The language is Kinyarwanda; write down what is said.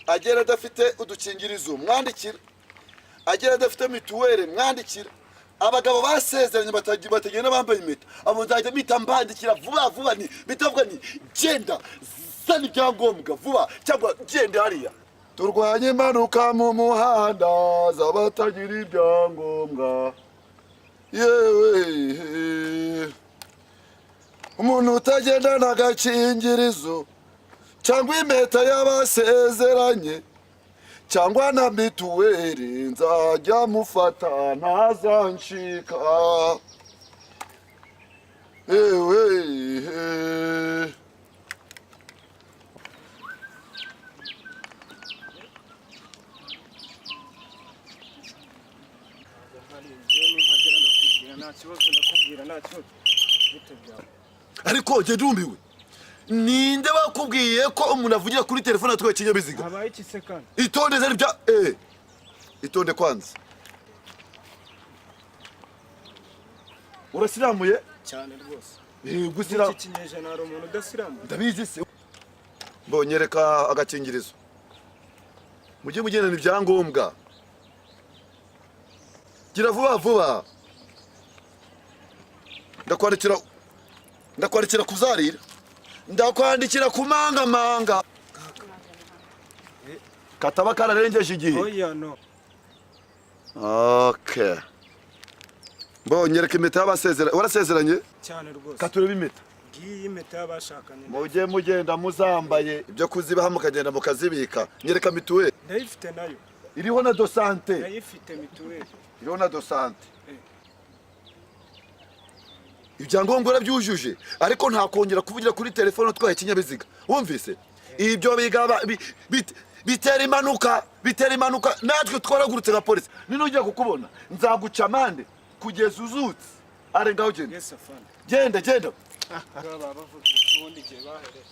agera adafite udukingirizo mwandikira, agera adafite mituweli mwandikira. Abagabo basezeranye batagenda bambaye impeta, abo nzajya mpita mbandikira vuba vuba, ni bitavuga ni genda zana ibyangombwa vuba cyangwa genda hariya. Turwanye impanuka mu muhanda z'abatagira ibyangombwa. Yewe umuntu utagendana agakingirizo cyangwa impeta y'abasezeranye cyangwa na mituweli nzajya mufata ntazancika. Yewe ariko jye ndumiwe, ninde bakubwiye ko umuntu avugira kuri telefone atwaye ikinyabiziga? Habaye iki se kandi? Itonde zari bya itonde kwanza. Urasiramuye Cyane rwose. gusira Iki kinyejana hari umuntu udasiramuye? ndabizi se. Mbonyereka agakingirizo, mujye mugendana ibyangombwa, gira vuba vuba. Ndakwandikira kuzarira, ndakwandikira kumangamanga kataba kararengeje igihe. Oya no. Okay, mbonyereka impeta y'abasezeranye. Warasezeranye? Cyane rwose. Katurebe impeta. Ngiyi impeta y'abashakanye. Mujye mugenda muzambaye ibyo kuzibaha mukagenda mukazibika. Nyereka mituweli. Ndayifite nayo. Iriho na do sante. Ndayifite mituweli. Iriho na do sante. Ibyangombwa urabyujuje, ariko nta kongera kuvugira kuri telefone utwaye ikinyabiziga. Wumvise? Ibyo bigaba bitera impanuka, natwe twaragurutse nka polisi. Ninujya kukubona nzaguca amande kugeza uzutse. Are ngaho genda. Yes afande. Genda. Baba bavuga ubundi gihe bahereye.